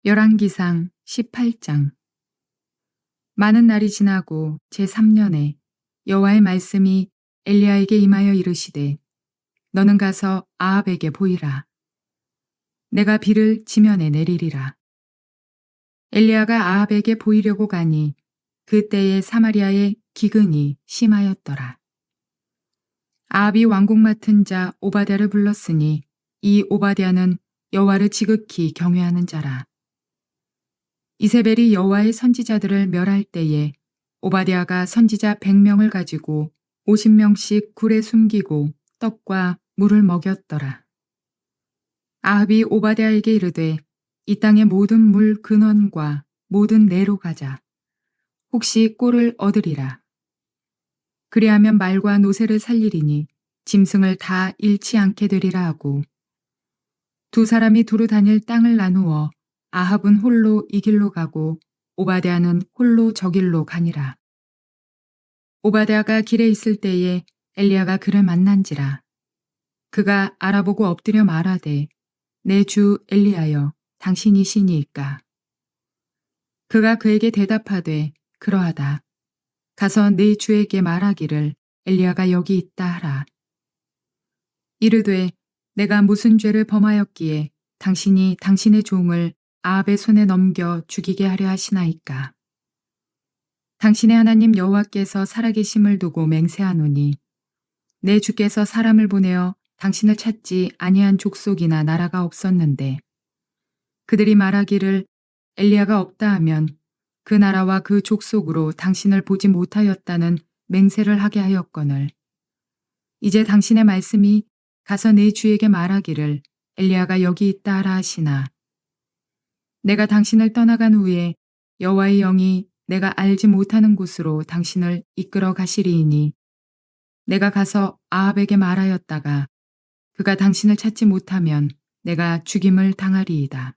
열왕기상 18장. 많은 날이 지나고 제3년에 여호와의 말씀이 엘리야에게 임하여 이르시되 너는 가서 아합에게 보이라. 내가 비를 지면에 내리리라. 엘리야가 아합에게 보이려고 가니 그때에 사마리아에 기근이 심하였더라. 아합이 왕궁 맡은 자 오바댜를 불렀으니 이 오바댜는 여호와를 지극히 경외하는 자라. 이세벨이 여호와의 선지자들을 멸할 때에 오바댜가 선지자 100명을 가지고 50명씩 굴에 숨기고 떡과 물을 먹였더라. 아합이 오바댜에게 이르되 이 땅의 모든 물 근원과 모든 내로 가자. 혹시 꼴을 얻으리라. 그리하면 말과 노새를 살리리니 짐승을 다 잃지 않게 되리라 하고 두 사람이 두루 다닐 땅을 나누어 아합은 홀로 이 길로 가고 오바댜는 홀로 저 길로 가니라. 오바댜가 길에 있을 때에 엘리야가 그를 만난지라. 그가 알아보고 엎드려 말하되 내 주 엘리야여 당신이시니이까. 그가 그에게 대답하되 그러하다. 가서 네 주에게 말하기를 엘리야가 여기 있다 하라. 이르되 내가 무슨 죄를 범하였기에 당신이 당신의 종을 아합의 손에 넘겨 죽이게 하려 하시나이까. 당신의 하나님 여호와께서 살아계심을 두고 맹세하노니 내 주께서 사람을 보내어 당신을 찾지 아니한 족속이나 나라가 없었는데 그들이 말하기를 엘리야가 없다 하면 그 나라와 그 족속으로 당신을 보지 못하였다는 맹세를 하게 하였거늘 이제 당신의 말씀이 가서 내 주에게 말하기를 엘리야가 여기 있다 하라 하시나 내가 당신을 떠나간 후에 여호와의 영이 내가 알지 못하는 곳으로 당신을 이끌어 가시리이니 내가 가서 아합에게 말하였다가 그가 당신을 찾지 못하면 내가 죽임을 당하리이다.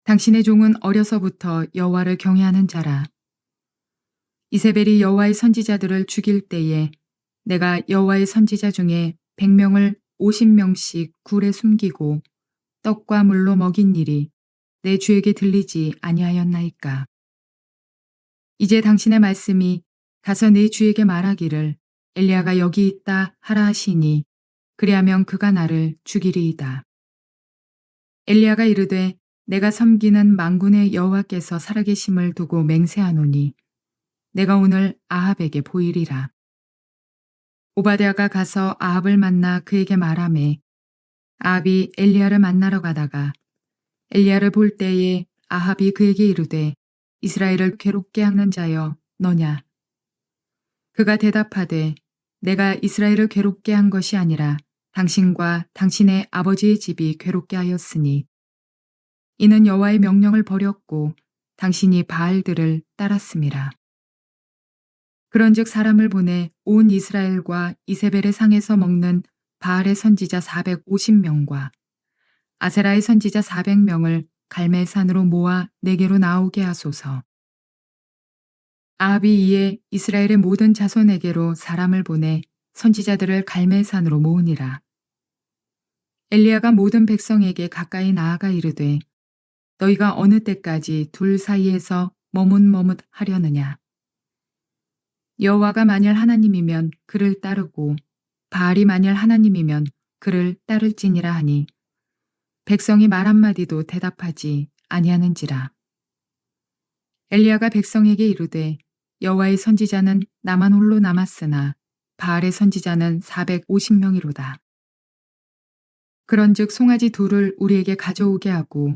당신의 종은 어려서부터 여호와를 경외하는 자라. 이세벨이 여호와의 선지자들을 죽일 때에 내가 여호와의 선지자 중에 100명을 50명씩 굴에 숨기고 떡과 물로 먹인 일이 내 주에게 들리지 아니하였나이까. 이제 당신의 말씀이 가서 내 주에게 말하기를 엘리야가 여기 있다 하라 하시니 그리하면 그가 나를 죽이리이다. 엘리야가 이르되 내가 섬기는 만군의 여호와께서 살아계심을 두고 맹세하노니 내가 오늘 아합에게 보이리라. 오바댜가 가서 아합을 만나 그에게 말하매 아합이 엘리야를 만나러 가다가 엘리야를 볼 때에 아합이 그에게 이르되 이스라엘을 괴롭게 하는 자여 너냐. 그가 대답하되 내가 이스라엘을 괴롭게 한 것이 아니라 당신과 당신의 아버지의 집이 괴롭게 하였으니 이는 여호와의 명령을 버렸고 당신이 바알들을 따랐음이라. 그런즉 사람을 보내 온 이스라엘과 이세벨의 상에서 먹는 바알의 선지자 450명과 아세라의 선지자 400명을 갈멜산으로 모아 내게로 나오게 하소서. 아합이 이에 이스라엘의 모든 자손에게로 사람을 보내 선지자들을 갈멜산으로 모으니라. 엘리야가 모든 백성에게 가까이 나아가 이르되 너희가 어느 때까지 둘 사이에서 머뭇머뭇 하려느냐. 여호와가 만일 하나님이면 그를 따르고 바알이 만일 하나님이면 그를 따를지니라 하니 백성이 말 한마디도 대답하지 아니하는지라. 엘리야가 백성에게 이르되 여호와의 선지자는 나만 홀로 남았으나 바알의 선지자는 450명이로다. 그런즉 송아지 둘을 우리에게 가져오게 하고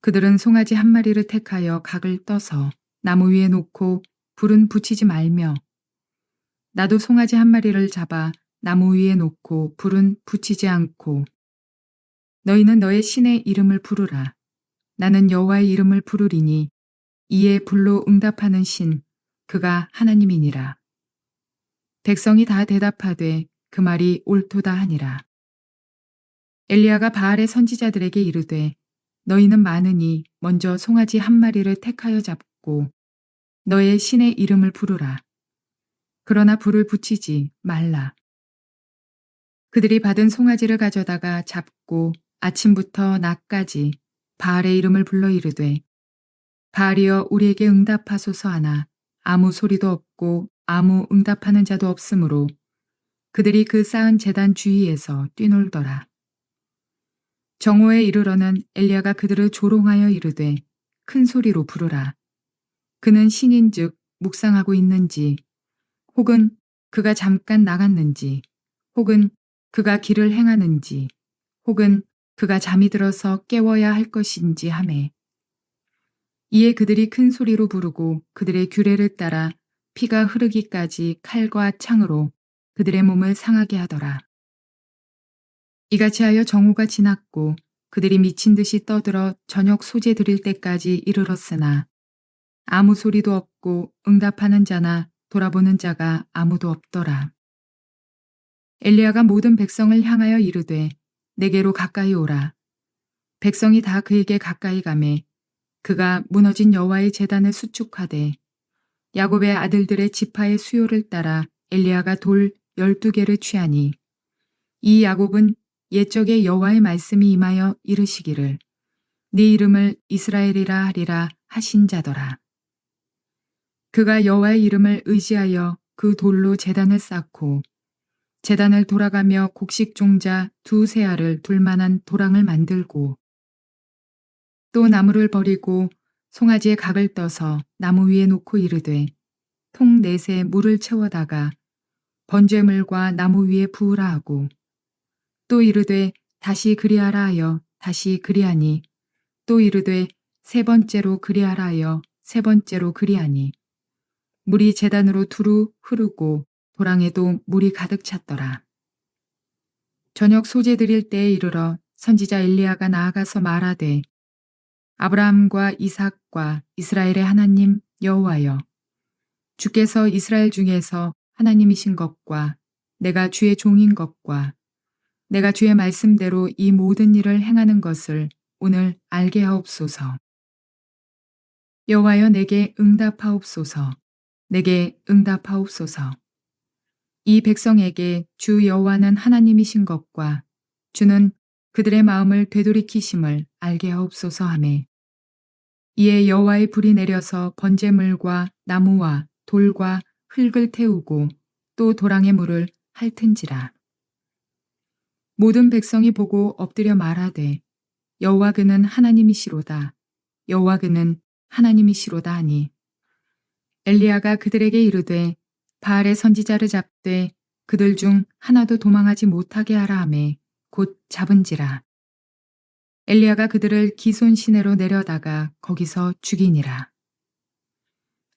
그들은 송아지 한 마리를 택하여 각을 떠서 나무 위에 놓고 불은 붙이지 말며 나도 송아지 한 마리를 잡아 나무 위에 놓고 불은 붙이지 않고 너희는 너의 신의 이름을 부르라. 나는 여호와의 이름을 부르리니 이에 불로 응답하는 신 그가 하나님이니라. 백성이 다 대답하되 그 말이 옳도다 하니라. 엘리야가 바알의 선지자들에게 이르되 너희는 많으니 먼저 송아지 한 마리를 택하여 잡고 너의 신의 이름을 부르라. 그러나 불을 붙이지 말라. 그들이 받은 송아지를 가져다가 잡고 아침부터 낮까지 바알의 이름을 불러 이르되 바알이여 우리에게 응답하소서 하나 아무 소리도 없고 아무 응답하는 자도 없으므로 그들이 그 쌓은 제단 주위에서 뛰놀더라. 정오에 이르러는 엘리야가 그들을 조롱하여 이르되 큰 소리로 부르라. 그는 신인즉 묵상하고 있는지 혹은 그가 잠깐 나갔는지 혹은 그가 길을 행하는지 혹은 그가 잠이 들어서 깨워야 할 것인지 하매 이에 그들이 큰 소리로 부르고 그들의 규례를 따라 피가 흐르기까지 칼과 창으로 그들의 몸을 상하게 하더라. 이같이 하여 정오가 지났고 그들이 미친 듯이 떠들어 저녁 소재 드릴 때까지 이르렀으나 아무 소리도 없고 응답하는 자나 돌아보는 자가 아무도 없더라. 엘리야가 모든 백성을 향하여 이르되 내게로 가까이 오라. 백성이 다 그에게 가까이 가매 그가 무너진 여호와의 제단을 수축하되 야곱의 아들들의 지파의 수요를 따라 엘리야가 돌 12개를 취하니 이 야곱은 옛적에 여호와의 말씀이 임하여 이르시기를 네 이름을 이스라엘이라 하리라 하신 자더라. 그가 여호와의 이름을 의지하여 그 돌로 제단을 쌓고 제단을 돌아가며 곡식 종자 2세알을 둘 만한 도랑을 만들고 또 나무를 버리고 송아지의 각을 떠서 나무 위에 놓고 이르되 통 4새 물을 채워다가 번제물과 나무 위에 부으라 하고 또 이르되 다시 그리하라 하여 다시 그리하니 또 이르되 3번째로 그리하라 하여 3번째로 그리하니 물이 제단으로 두루 흐르고 도랑에도 물이 가득 찼더라. 저녁 소재 드릴 때에 이르러 선지자 엘리야가 나아가서 말하되 아브라함과 이삭과 이스라엘의 하나님 여호와여 주께서 이스라엘 중에서 하나님이신 것과 내가 주의 종인 것과 내가 주의 말씀대로 이 모든 일을 행하는 것을 오늘 알게 하옵소서. 여호와여 내게 응답하옵소서. 내게 응답하옵소서. 이 백성에게 주 여호와는 하나님이신 것과 주는 그들의 마음을 되돌이키심을 알게 하옵소서 하매 이에 여호와의 불이 내려서 번제물과 나무와 돌과 흙을 태우고 또 도랑의 물을 핥은지라. 모든 백성이 보고 엎드려 말하되 여호와 그는 하나님이시로다. 여호와 그는 하나님이시로다 하니 엘리야가 그들에게 이르되 바알의 선지자를 잡되 그들 중 하나도 도망하지 못하게 하라 하매 곧 잡은지라. 엘리야가 그들을 기손 시내로 내려다가 거기서 죽이니라.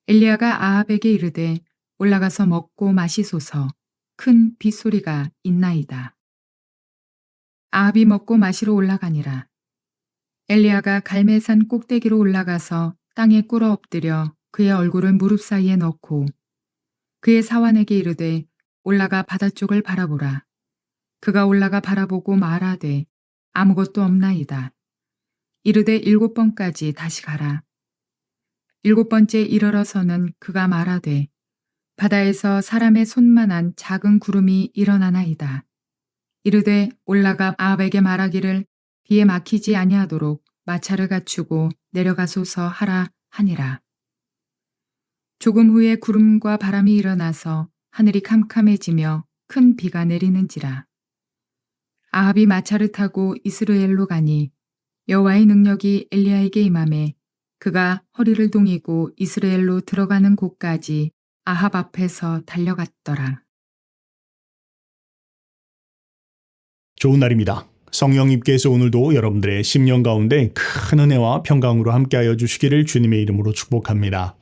엘리야가 아합에게 이르되 올라가서 먹고 마시소서. 큰 빗소리가 있나이다. 아합이 먹고 마시러 올라가니라. 엘리야가 갈멜산 꼭대기로 올라가서 땅에 꿇어 엎드려 그의 얼굴을 무릎 사이에 넣고 그의 사환에게 이르되 올라가 바다 쪽을 바라보라. 그가 올라가 바라보고 말하되 아무것도 없나이다. 이르되 7번까지 다시 가라. 7번째 이르러서는 그가 말하되 바다에서 사람의 손만한 작은 구름이 일어나나이다. 이르되 올라가 아합에게 말하기를 비에 막히지 아니하도록 마차를 갖추고 내려가소서 하라 하니라. 조금 후에 구름과 바람이 일어나서 하늘이 캄캄해지며 큰 비가 내리는지라. 아합이 마차를 타고 이스라엘로 가니 여호와의 능력이 엘리야에게 임하매 그가 허리를 동이고 이스라엘로 들어가는 곳까지 아합 앞에서 달려갔더라. 좋은 날입니다. 성령님께서 오늘도 여러분들의 심령 가운데 큰 은혜와 평강으로 함께하여 주시기를 주님의 이름으로 축복합니다.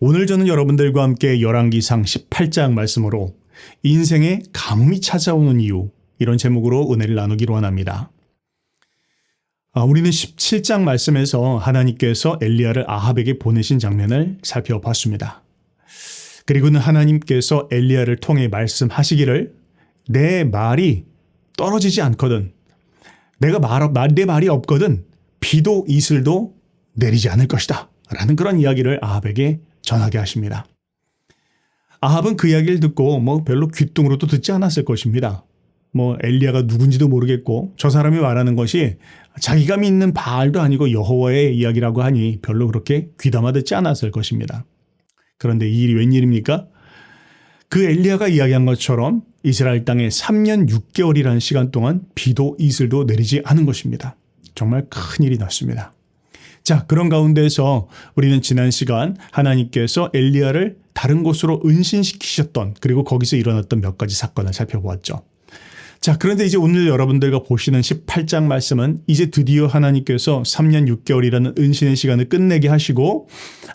오늘 저는 여러분들과 함께 열왕기상 18장 말씀으로 인생에 가뭄이 찾아오는 이유, 이런 제목으로 은혜를 나누기로 원합니다. 우리는 17장 말씀에서 하나님께서 엘리야를 아합에게 보내신 장면을 살펴봤습니다. 그리고는 하나님께서 엘리야를 통해 말씀하시기를 내 말이 떨어지지 않거든, 내 말이 없거든 비도 이슬도 내리지 않을 것이다 라는 그런 이야기를 아합에게 전하게 하십니다. 아합은 그 이야기를 듣고 별로 귀뚱으로도 듣지 않았을 것입니다. 뭐 엘리야가 누군지도 모르겠고 저 사람이 말하는 것이 자기가 믿는 바알도 아니고 여호와의 이야기라고 하니 별로 그렇게 귀담아 듣지 않았을 것입니다. 그런데 이 일이 웬일입니까? 그 엘리야가 이야기한 것처럼 이스라엘 땅에 3년 6개월이라는 시간 동안 비도 이슬도 내리지 않은 것입니다. 정말 큰일이 났습니다. 자, 그런 가운데에서 우리는 지난 시간 하나님께서 엘리야를 다른 곳으로 은신시키셨던 그리고 거기서 일어났던 몇 가지 사건을 살펴보았죠. 자, 그런데 이제 오늘 여러분들과 보시는 18장 말씀은 이제 드디어 하나님께서 3년 6개월이라는 은신의 시간을 끝내게 하시고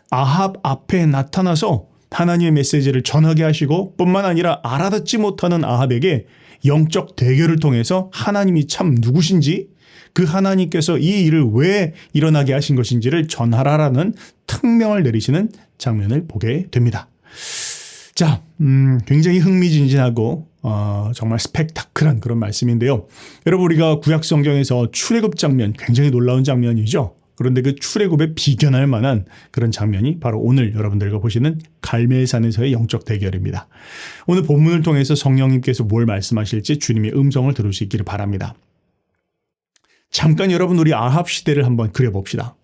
아합 앞에 나타나서 하나님의 메시지를 전하게 하시고 뿐만 아니라 알아듣지 못하는 아합에게 영적 대결을 통해서 하나님이 참 누구신지 그 하나님께서 이 일을 왜 일어나게 하신 것인지를 전하라라는 특명을 내리시는 장면을 보게 됩니다. 자, 굉장히 흥미진진하고 정말 스펙타클한 그런 말씀인데요. 여러분 우리가 구약 성경에서 출애굽 장면 굉장히 놀라운 장면이죠. 그런데 그 출애굽에 비견할 만한 그런 장면이 바로 오늘 여러분들과 보시는 갈멜산에서의 영적 대결입니다. 오늘 본문을 통해서 성령님께서 뭘 말씀하실지 주님의 음성을 들을 수 있기를 바랍니다. 잠깐 여러분 우리 아합 시대를 한번 그려봅시다.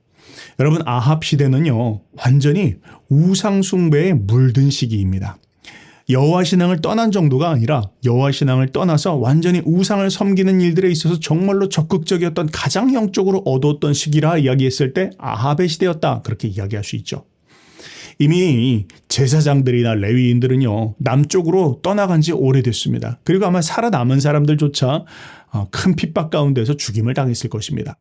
여러분 아합 시대는요 완전히 우상 숭배에 물든 시기입니다. 여호와 신앙을 떠난 정도가 아니라 여호와 신앙을 떠나서 완전히 우상을 섬기는 일들에 있어서 정말로 적극적이었던 가장 영적으로 어두웠던 시기라 이야기했을 때 아합의 시대였다 그렇게 이야기할 수 있죠. 이미 제사장들이나 레위인들은요 남쪽으로 떠나간 지 오래됐습니다. 그리고 아마 살아남은 사람들조차 큰 핍박 가운데서 죽임을 당했을 것입니다.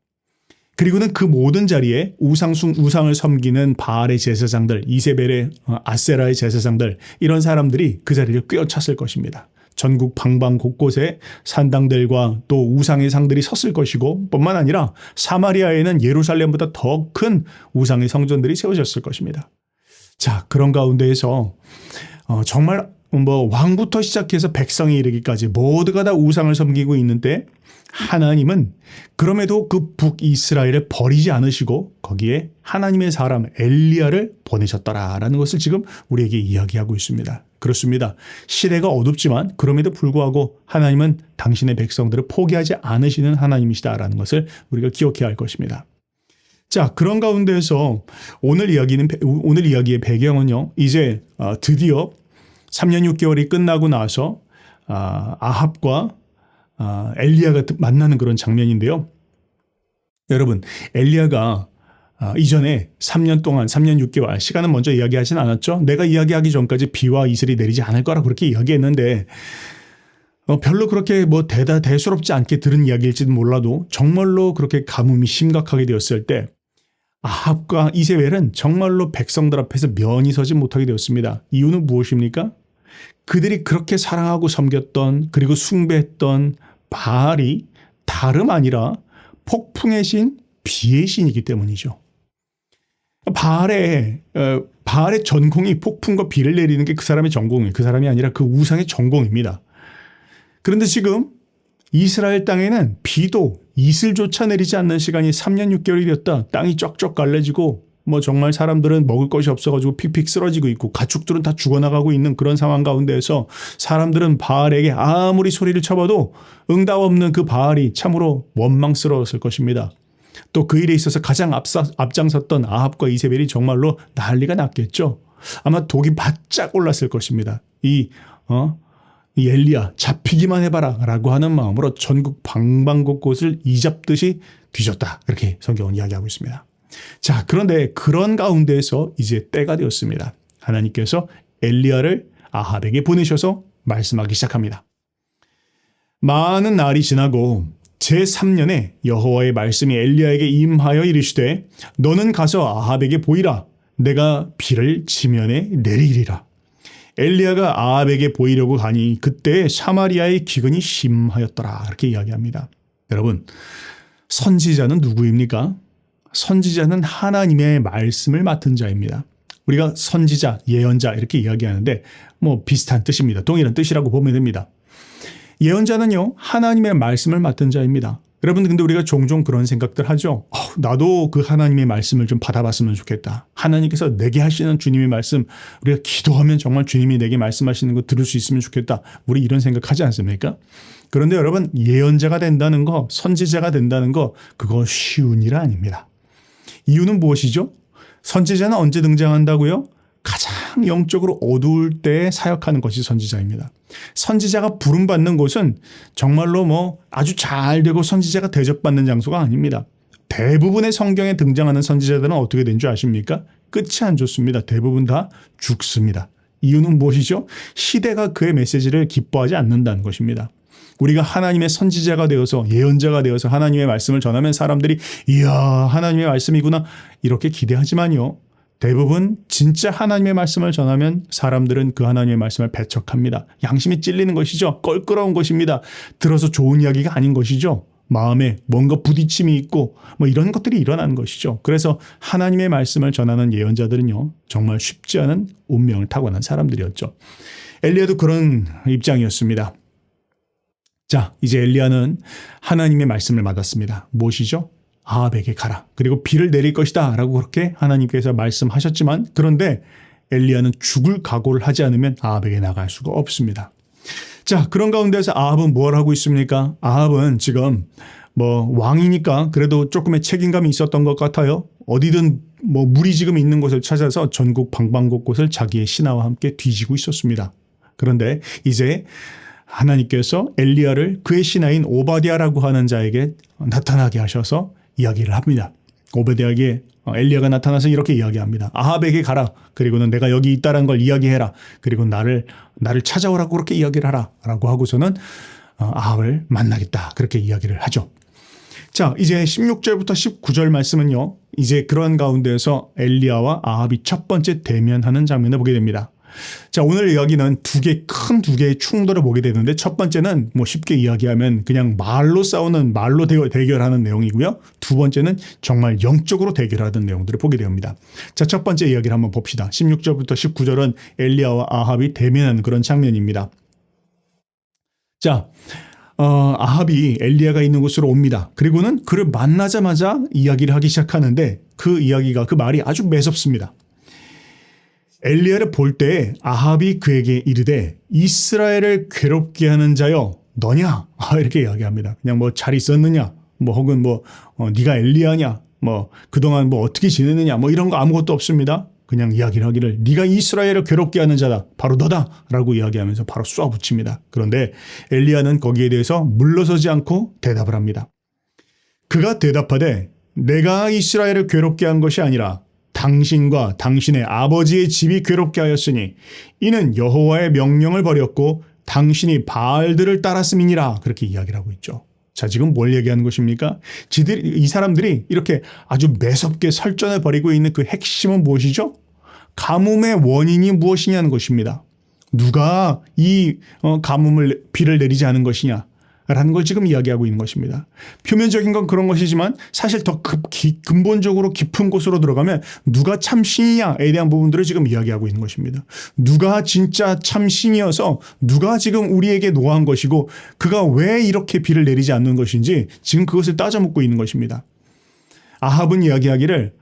그리고는 그 모든 자리에 우상을 섬기는 바알의 제사장들, 이세벨의 아세라의 제사장들 이런 사람들이 그 자리를 꿰어찼을 것입니다. 전국 방방 곳곳에 산당들과 또 우상의 상들이 섰을 것이고 뿐만 아니라 사마리아에는 예루살렘보다 더 큰 우상의 성전들이 세워졌을 것입니다. 자, 그런 가운데에서 정말 왕부터 시작해서 백성에 이르기까지 모두가 다 우상을 섬기고 있는데 하나님은 그럼에도 그 북이스라엘을 버리지 않으시고 거기에 하나님의 사람 엘리야를 보내셨더라라는 것을 지금 우리에게 이야기하고 있습니다. 그렇습니다. 시대가 어둡지만 그럼에도 불구하고 하나님은 당신의 백성들을 포기하지 않으시는 하나님이시다라는 것을 우리가 기억해야 할 것입니다. 자, 그런 가운데에서 오늘 이야기의 배경은요. 이제 드디어 3년 6개월이 끝나고 나서 아합과 엘리야가 만나는 그런 장면인데요. 여러분, 엘리야가 이전에 3년 동안 3년 6개월 시간은 먼저 이야기하진 않았죠. 내가 이야기하기 전까지 비와 이슬이 내리지 않을 거라 그렇게 이야기했는데 별로 그렇게 대수롭지 않게 들은 이야기일지는 몰라도 정말로 그렇게 가뭄이 심각하게 되었을 때 아합과 이세벨은 정말로 백성들 앞에서 면이 서지 못하게 되었습니다. 이유는 무엇입니까? 그들이 그렇게 사랑하고 섬겼던 그리고 숭배했던 바알이 다름 아니라 폭풍의 신, 비의 신이기 때문이죠. 바알의 전공이 폭풍과 비를 내리는 게 그 사람의 전공이에요. 그 사람이 아니라 그 우상의 전공입니다. 그런데 지금 이스라엘 땅에는 비도 이슬조차 내리지 않는 시간이 3년 6개월이 되었다. 땅이 쩍쩍 갈라지고 정말 사람들은 먹을 것이 없어가지고 픽픽 쓰러지고 있고 가축들은 다 죽어나가고 있는 그런 상황 가운데에서 사람들은 바알에게 아무리 소리를 쳐봐도 응답 없는 그 바알이 참으로 원망스러웠을 것입니다. 또 그 일에 있어서 가장 앞장섰던 아합과 이세벨이 정말로 난리가 났겠죠. 아마 독이 바짝 올랐을 것입니다. 이 엘리야 잡히기만 해봐라 라고 하는 마음으로 전국 방방곳곳을 이잡듯이 뒤졌다. 이렇게 성경은 이야기하고 있습니다. 자, 그런데 그런 가운데에서 이제 때가 되었습니다. 하나님께서 엘리야를 아합에게 보내셔서 말씀하기 시작합니다. 많은 날이 지나고 제3년에 여호와의 말씀이 엘리야에게 임하여 이르시되 너는 가서 아합에게 보이라. 내가 비를 지면에 내리리라. 엘리야가 아합에게 보이려고 가니 그때 사마리아의 기근이 심하였더라. 이렇게 이야기합니다. 여러분, 선지자는 누구입니까? 선지자는 하나님의 말씀을 맡은 자입니다. 우리가 선지자, 예언자 이렇게 이야기하는데 비슷한 뜻입니다. 동일한 뜻이라고 보면 됩니다. 예언자는요, 하나님의 말씀을 맡은 자입니다. 여러분, 근데 우리가 종종 그런 생각들 하죠. 나도 그 하나님의 말씀을 좀 받아봤으면 좋겠다. 하나님께서 내게 하시는 주님의 말씀, 우리가 기도하면 정말 주님이 내게 말씀하시는 거 들을 수 있으면 좋겠다. 우리 이런 생각하지 않습니까? 그런데 여러분, 예언자가 된다는 거, 선지자가 된다는 거, 그거 쉬운 일 아닙니다. 이유는 무엇이죠? 선지자는 언제 등장한다고요? 가장 영적으로 어두울 때 사역하는 것이 선지자입니다. 선지자가 부름받는 곳은 정말로 아주 잘 되고 선지자가 대접받는 장소가 아닙니다. 대부분의 성경에 등장하는 선지자들은 어떻게 된 줄 아십니까? 끝이 안 좋습니다. 대부분 다 죽습니다. 이유는 무엇이죠? 시대가 그의 메시지를 기뻐하지 않는다는 것입니다. 우리가 하나님의 선지자가 되어서 예언자가 되어서 하나님의 말씀을 전하면 사람들이 이야, 하나님의 말씀이구나 이렇게 기대하지만요. 대부분 진짜 하나님의 말씀을 전하면 사람들은 그 하나님의 말씀을 배척합니다. 양심이 찔리는 것이죠. 껄끄러운 것입니다. 들어서 좋은 이야기가 아닌 것이죠. 마음에 뭔가 부딪힘이 있고 이런 것들이 일어나는 것이죠. 그래서 하나님의 말씀을 전하는 예언자들은요. 정말 쉽지 않은 운명을 타고난 사람들이었죠. 엘리야도 그런 입장이었습니다. 자, 이제 엘리야는 하나님의 말씀을 받았습니다. 무엇이죠? 아합에게 가라. 그리고 비를 내릴 것이다. 라고 그렇게 하나님께서 말씀하셨지만 그런데 엘리야는 죽을 각오를 하지 않으면 아합에게 나갈 수가 없습니다. 자, 그런 가운데서 아합은 뭘 하고 있습니까? 아합은 지금 왕이니까 그래도 조금의 책임감이 있었던 것 같아요. 어디든 물이 지금 있는 곳을 찾아서 전국 방방곳곳을 자기의 신하와 함께 뒤지고 있었습니다. 그런데 이제 하나님께서 엘리야를 그의 신하인 오바댜라고 하는 자에게 나타나게 하셔서 이야기를 합니다. 오바댜에게 엘리야가 나타나서 이렇게 이야기합니다. 아합에게 가라. 그리고는 내가 여기 있다는 걸 이야기해라. 그리고 나를 찾아오라고 그렇게 이야기를 하라. 라고 하고서는 아합을 만나겠다. 그렇게 이야기를 하죠. 자, 이제 16절부터 19절 말씀은요. 이제 그러한 가운데에서 엘리야와 아합이 첫 번째 대면하는 장면을 보게 됩니다. 자, 오늘 이야기는 큰 두 개의 충돌을 보게 되는데 첫 번째는 쉽게 이야기하면 그냥 말로 싸우는 말로 대결하는 내용이고요. 두 번째는 정말 영적으로 대결하는 내용들을 보게 됩니다. 자, 첫 번째 이야기를 한번 봅시다. 16절부터 19절은 엘리야와 아합이 대면하는 그런 장면입니다. 자, 아합이 엘리야가 있는 곳으로 옵니다. 그리고는 그를 만나자마자 이야기를 하기 시작하는데 그 말이 아주 매섭습니다. 엘리야를 볼 때 아합이 그에게 이르되 이스라엘을 괴롭게 하는 자여 너냐? 이렇게 이야기합니다. 그냥 잘 있었느냐? 혹은 네가 엘리야냐? 그동안 어떻게 지내느냐? 이런 거 아무것도 없습니다. 그냥 이야기를 하기를 네가 이스라엘을 괴롭게 하는 자다. 바로 너다. 라고 이야기하면서 바로 쏘아붙입니다. 그런데 엘리야는 거기에 대해서 물러서지 않고 대답을 합니다. 그가 대답하되 내가 이스라엘을 괴롭게 한 것이 아니라 당신과 당신의 아버지의 집이 괴롭게 하였으니 이는 여호와의 명령을 버렸고 당신이 바알들을 따랐음이니라. 그렇게 이야기를 하고 있죠. 자, 지금 뭘 얘기하는 것입니까? 이 사람들이 이렇게 아주 매섭게 설전을 벌이고 있는 그 핵심은 무엇이죠? 가뭄의 원인이 무엇이냐는 것입니다. 누가 이 비를 내리지 않은 것이냐? 라는 걸 지금 이야기하고 있는 것입니다. 표면적인 건 그런 것이지만 사실 더 근본적으로 깊은 곳으로 들어가면 누가 참 신이냐에 대한 부분들을 지금 이야기하고 있는 것입니다. 누가 진짜 참 신이어서 누가 지금 우리에게 노한 것이고 그가 왜 이렇게 비를 내리지 않는 것인지 지금 그것을 따져묻고 있는 것입니다. 아합은 이야기하기를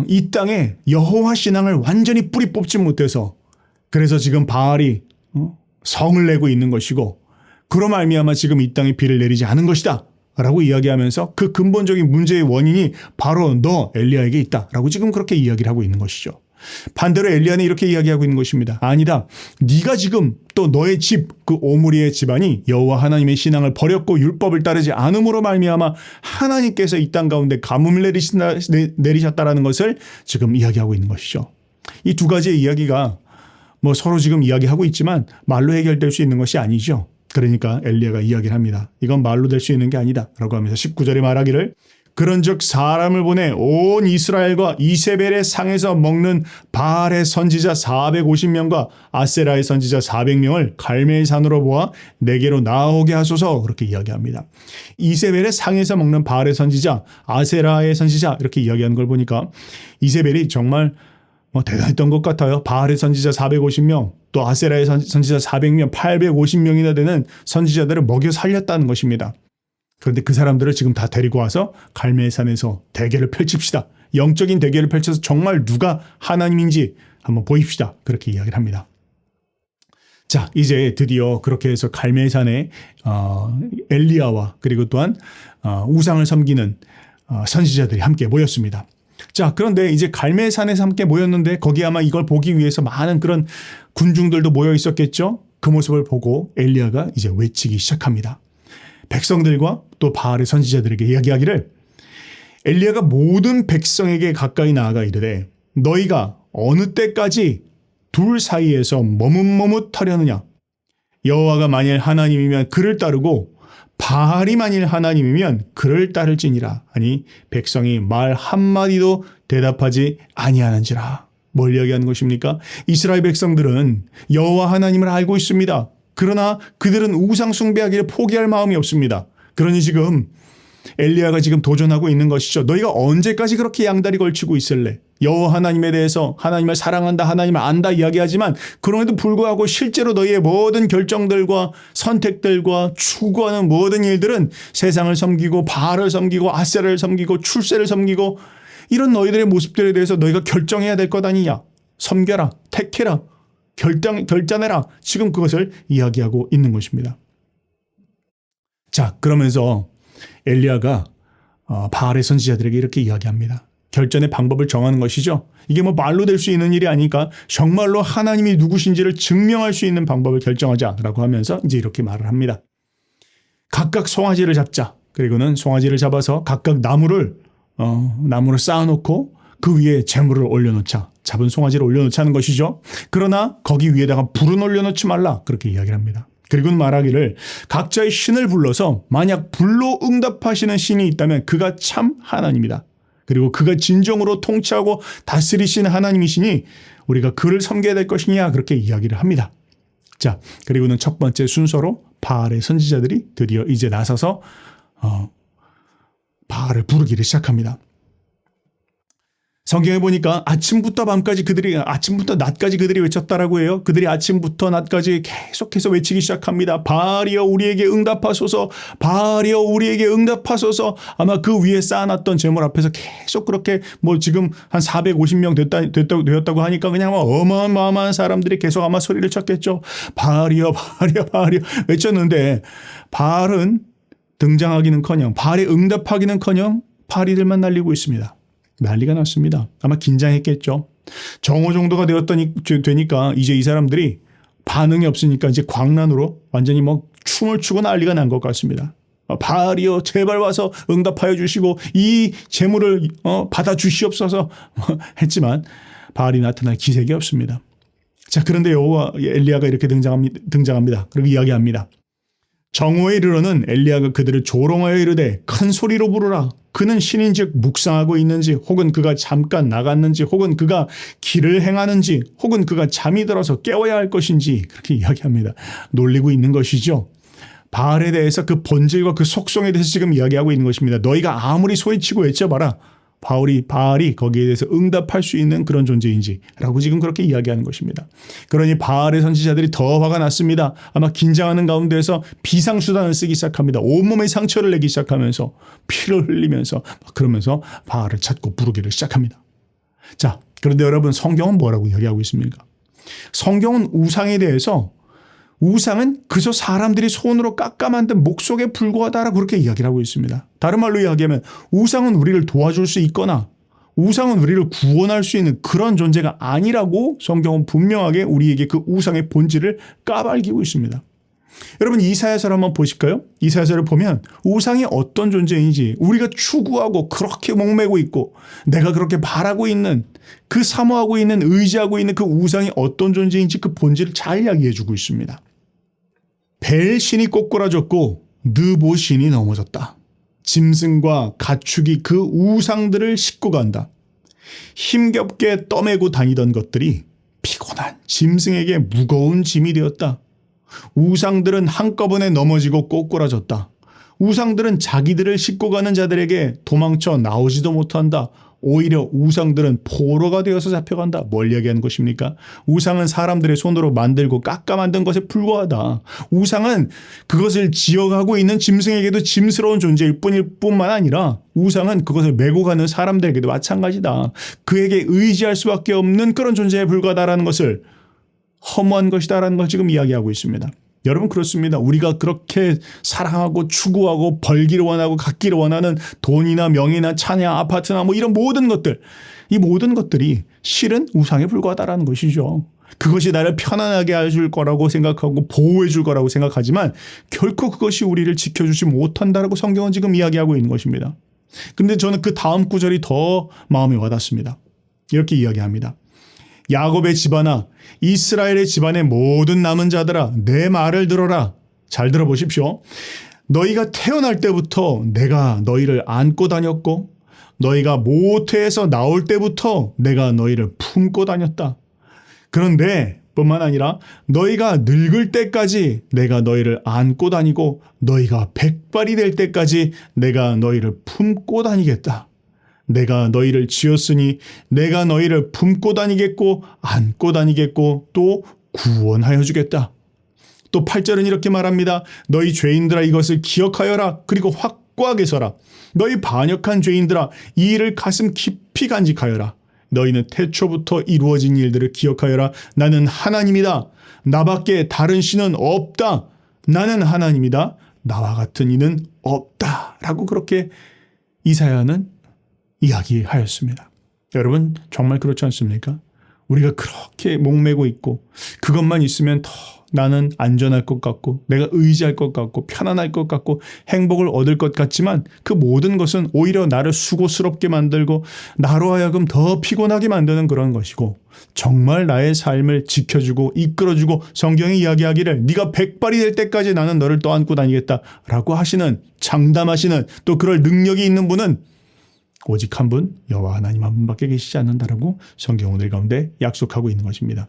이 땅에 여호와 신앙을 완전히 뿌리 뽑지 못해서 그래서 지금 바알이 성을 내고 있는 것이고 그로 말미암아 지금 이 땅에 비를 내리지 않은 것이다 라고 이야기하면서 그 근본적인 문제의 원인이 바로 너 엘리야에게 있다 라고 지금 그렇게 이야기를 하고 있는 것이죠. 반대로 엘리야는 이렇게 이야기하고 있는 것입니다. 아니다. 네가 지금 또 너의 집, 그 오므리의 집안이 여호와 하나님의 신앙을 버렸고 율법을 따르지 않음으로 말미암아 하나님께서 이 땅 가운데 가뭄을 내리셨다라는 것을 지금 이야기하고 있는 것이죠. 이 두 가지의 이야기가 서로 지금 이야기하고 있지만 말로 해결될 수 있는 것이 아니죠. 그러니까 엘리야가 이야기를 합니다. 이건 말로 될 수 있는 게 아니다 라고 하면서 19절에 말하기를 그런즉 사람을 보내 온 이스라엘과 이세벨의 상에서 먹는 바알의 선지자 450명과 아세라의 선지자 400명을 갈멜산으로 모아 내게로 나오게 하소서 그렇게 이야기합니다. 이세벨의 상에서 먹는 바알의 선지자, 아세라의 선지자 이렇게 이야기하는 걸 보니까 이세벨이 정말 대단했던 것 같아요. 바알의 선지자 450명, 또 아세라의 선지자 400명, 850명이나 되는 선지자들을 먹여 살렸다는 것입니다. 그런데 그 사람들을 지금 다 데리고 와서 갈멜산에서 대결을 펼칩시다. 영적인 대결을 펼쳐서 정말 누가 하나님인지 한번 보입시다. 그렇게 이야기를 합니다. 자, 이제 드디어 그렇게 해서 갈멜산에 엘리야와 그리고 또한 우상을 섬기는 선지자들이 함께 모였습니다. 자, 그런데 이제 갈멜산에서 함께 모였는데 거기 아마 이걸 보기 위해서 많은 그런 군중들도 모여 있었겠죠. 그 모습을 보고 엘리야가 이제 외치기 시작합니다. 백성들과 또 바알의 선지자들에게 이야기하기를, 엘리야가 모든 백성에게 가까이 나아가 이르되 너희가 어느 때까지 둘 사이에서 머뭇머뭇하려느냐. 여호와가 만일 하나님이면 그를 따르고 바알이 만일 하나님이면 그를 따를지니라 하니 백성이 말 한마디도 대답하지 아니하는지라. 뭘 이야기하는 것입니까? 이스라엘 백성들은 여호와 하나님을 알고 있습니다. 그러나 그들은 우상 숭배하기를 포기할 마음이 없습니다. 그러니 지금 엘리야가 지금 도전하고 있는 것이죠. 너희가 언제까지 그렇게 양다리 걸치고 있을래? 여호와 하나님에 대해서 하나님을 사랑한다, 하나님을 안다 이야기하지만 그럼에도 불구하고 실제로 너희의 모든 결정들과 선택들과 추구하는 모든 일들은 세상을 섬기고 바알을 섬기고 아세라를 섬기고 출세를 섬기고 이런 너희들의 모습들에 대해서 너희가 결정해야 될 것 아니냐. 섬겨라, 택해라, 결단해라. 지금 그것을 이야기하고 있는 것입니다. 자, 그러면서 엘리야가 바알의 선지자들에게 이렇게 이야기합니다. 결전의 방법을 정하는 것이죠. 이게 뭐 말로 될 수 있는 일이 아니니까 정말로 하나님이 누구신지를 증명할 수 있는 방법을 결정하자라고 하면서 이제 이렇게 말을 합니다. 각각 송아지를 잡자. 그리고는 송아지를 잡아서 각각 나무를 쌓아놓고 그 위에 재물을 올려놓자. 잡은 송아지를 올려놓자는 것이죠. 그러나 거기 위에다가 불은 올려놓지 말라. 그렇게 이야기를 합니다. 그리고는 말하기를 각자의 신을 불러서 만약 불로 응답하시는 신이 있다면 그가 참 하나님이다. 그리고 그가 진정으로 통치하고 다스리시는 하나님이시니 우리가 그를 섬겨야 될 것이냐. 그렇게 이야기를 합니다. 자, 그리고는 첫 번째 순서로 바알의 선지자들이 드디어 이제 나서서 바알을 부르기를 시작합니다. 성경에 보니까 아침부터 낮까지 그들이 외쳤다라고 해요. 그들이 아침부터 낮까지 계속해서 외치기 시작합니다. 바알이여 우리에게 응답하소서, 바알이여 우리에게 응답하소서. 아마 그 위에 쌓아놨던 제물 앞에서 계속 그렇게 뭐 지금 한 450명 되었다고 하니까 그냥 어마어마한 사람들이 계속 아마 소리를 쳤겠죠. 바알이여 바알이여 바알이여 외쳤는데 바알은 등장하기는커녕 바알에 응답하기는커녕 파리들만 날리고 있습니다. 난리가 났습니다. 아마 긴장했겠죠. 정오 정도가 되니까 이제 이 사람들이 반응이 없으니까 이제 광란으로 완전히 뭐 춤을 추고 난리가 난 것 같습니다. 바알이여 제발 와서 응답하여 주시고 이 재물을 받아 주시옵소서 했지만 바알이 나타날 기색이 없습니다. 자, 그런데 여호와 엘리야가 이렇게 등장합니다. 그리고 이야기합니다. 정오에 이르러는 엘리야가 그들을 조롱하여 이르되 큰 소리로 부르라. 그는 신인즉 묵상하고 있는지 혹은 그가 잠깐 나갔는지 혹은 그가 길을 행하는지 혹은 그가 잠이 들어서 깨워야 할 것인지 그렇게 이야기합니다. 놀리고 있는 것이죠. 바알에 대해서 그 본질과 그 속성에 대해서 지금 이야기하고 있는 것입니다. 너희가 아무리 소리치고 외쳐봐라. 바알이 거기에 대해서 응답할 수 있는 그런 존재인지 라고 지금 그렇게 이야기하는 것입니다. 그러니 바알의 선지자들이 더 화가 났습니다. 아마 긴장하는 가운데에서 비상수단을 쓰기 시작합니다. 온몸에 상처를 내기 시작하면서 피를 흘리면서 그러면서 바알을 찾고 부르기를 시작합니다. 자, 그런데 여러분 성경은 뭐라고 이야기하고 있습니까? 성경은 우상은 그저 사람들이 손으로 깎아 만든 목석에 불과하다라고 그렇게 이야기를 하고 있습니다. 다른 말로 이야기하면 우상은 우리를 도와줄 수 있거나 우상은 우리를 구원할 수 있는 그런 존재가 아니라고 성경은 분명하게 우리에게 그 우상의 본질을 까발기고 있습니다. 여러분 이사야서를 한번 보실까요? 이사야서를 보면 우상이 어떤 존재인지 우리가 추구하고 그렇게 목매고 있고 내가 그렇게 바라고 있는 그 사모하고 있는 의지하고 있는 그 우상이 어떤 존재인지 그 본질을 잘 이야기해 주고 있습니다. 벨 신이 꼬꾸라졌고 느보 신이 넘어졌다. 짐승과 가축이 그 우상들을 싣고 간다. 힘겹게 떠매고 다니던 것들이 피곤한 짐승에게 무거운 짐이 되었다. 우상들은 한꺼번에 넘어지고 꼬꾸라졌다. 우상들은 자기들을 싣고 가는 자들에게 도망쳐 나오지도 못한다. 오히려 우상들은 포로가 되어서 잡혀간다. 뭘 얘기하는 것입니까? 우상은 사람들의 손으로 만들고 깎아 만든 것에 불과하다. 우상은 그것을 지어가고 있는 짐승에게도 짐스러운 존재일 뿐만 아니라 우상은 그것을 메고 가는 사람들에게도 마찬가지다. 그에게 의지할 수밖에 없는 그런 존재에 불과하다라는 것을 허무한 것이다라는 걸 지금 이야기하고 있습니다. 여러분 그렇습니다. 우리가 그렇게 사랑하고 추구하고 벌기를 원하고 갖기를 원하는 돈이나 명예나 찬양, 아파트나 뭐 이런 모든 것들, 이 모든 것들이 실은 우상에 불과하다라는 것이죠. 그것이 나를 편안하게 해줄 거라고 생각하고 보호해 줄 거라고 생각하지만 결코 그것이 우리를 지켜주지 못한다라고 성경은 지금 이야기하고 있는 것입니다. 그런데 저는 그 다음 구절이 더 마음에 와닿습니다. 이렇게 이야기합니다. 야곱의 집안아, 이스라엘의 집안의 모든 남은 자들아, 내 말을 들어라. 잘 들어보십시오. 너희가 태어날 때부터 내가 너희를 안고 다녔고 너희가 모태에서 나올 때부터 내가 너희를 품고 다녔다. 그런데 뿐만 아니라 너희가 늙을 때까지 내가 너희를 안고 다니고 너희가 백발이 될 때까지 내가 너희를 품고 다니겠다. 내가 너희를 지었으니 내가 너희를 품고 다니겠고 안고 다니겠고 또 구원하여 주겠다. 또 8절은 이렇게 말합니다. 너희 죄인들아 이것을 기억하여라. 그리고 확고하게 서라. 너희 반역한 죄인들아 이 일을 가슴 깊이 간직하여라. 너희는 태초부터 이루어진 일들을 기억하여라. 나는 하나님이다. 나밖에 다른 신은 없다. 나는 하나님이다. 나와 같은 이는 없다. 라고 그렇게 이사야는 이야기하였습니다. 여러분 정말 그렇지 않습니까? 우리가 그렇게 목매고 있고 그것만 있으면 더 나는 안전할 것 같고 내가 의지할 것 같고 편안할 것 같고 행복을 얻을 것 같지만 그 모든 것은 오히려 나를 수고스럽게 만들고 나로 하여금 더 피곤하게 만드는 그런 것이고 정말 나의 삶을 지켜주고 이끌어주고 성경이 이야기하기를 네가 백발이 될 때까지 나는 너를 떠안고 다니겠다라고 하시는 장담하시는 또 그럴 능력이 있는 분은 오직 한 분 여호와 하나님 한 분밖에 계시지 않는다라고 성경은 우리 가운데 약속하고 있는 것입니다.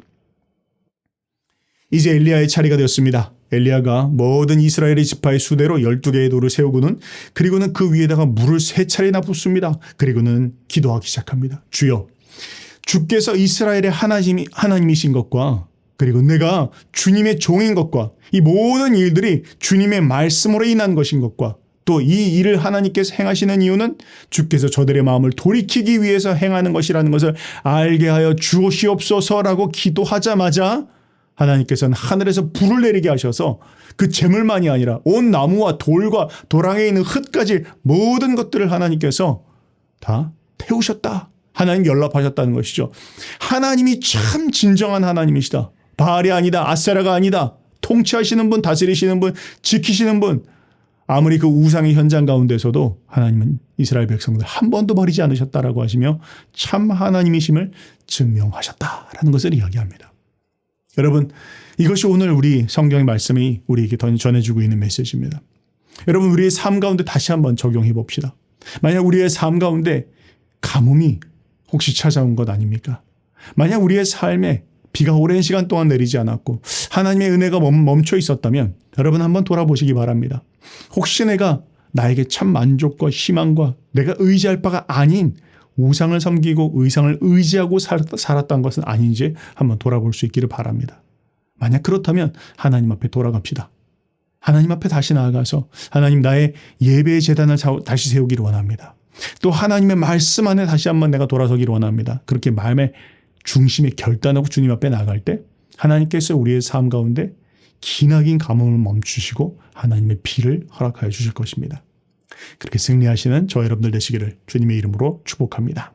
이제 엘리야의 차례가 되었습니다. 엘리야가 모든 이스라엘의 지파의 수대로 12개의 돌을 세우고는 그리고는 그 위에다가 물을 3차례나 붓습니다. 그리고는 기도하기 시작합니다. 주여 주께서 이스라엘의 하나님이신 것과 그리고 내가 주님의 종인 것과 이 모든 일들이 주님의 말씀으로 인한 것인 것과 또 이 일을 하나님께서 행하시는 이유는 주께서 저들의 마음을 돌이키기 위해서 행하는 것이라는 것을 알게 하여 주옵소서라고 기도하자마자 하나님께서는 하늘에서 불을 내리게 하셔서 그 재물만이 아니라 온 나무와 돌과 도랑에 있는 흙까지 모든 것들을 하나님께서 다 태우셨다. 하나님 연락하셨다는 것이죠. 하나님이 참 진정한 하나님이시다. 바알이 아니다. 아세라가 아니다. 통치하시는 분, 다스리시는 분, 지키시는 분. 아무리 그 우상의 현장 가운데서도 하나님은 이스라엘 백성들 한 번도 버리지 않으셨다라고 하시며 참 하나님이심을 증명하셨다라는 것을 이야기합니다. 여러분 이것이 오늘 우리 성경의 말씀이 우리에게 전해주고 있는 메시지입니다. 여러분 우리의 삶 가운데 다시 한번 적용해 봅시다. 만약 우리의 삶 가운데 가뭄이 혹시 찾아온 것 아닙니까? 만약 우리의 삶에 비가 오랜 시간 동안 내리지 않았고 하나님의 은혜가 멈춰 있었다면 여러분 한번 돌아보시기 바랍니다. 혹시 내가 나에게 참 만족과 희망과 내가 의지할 바가 아닌 우상을 섬기고 의상을 의지하고 살았던 것은 아닌지 한번 돌아볼 수 있기를 바랍니다. 만약 그렇다면 하나님 앞에 돌아갑시다. 하나님 앞에 다시 나아가서 하나님 나의 예배의 제단을 다시 세우기를 원합니다. 또 하나님의 말씀 안에 다시 한번 내가 돌아서기를 원합니다. 그렇게 마음의 중심에 결단하고 주님 앞에 나아갈 때 하나님께서 우리의 삶 가운데 기나긴 가뭄을 멈추시고 하나님의 비를 허락하여 주실 것입니다. 그렇게 승리하시는 저 여러분들 되시기를 주님의 이름으로 축복합니다.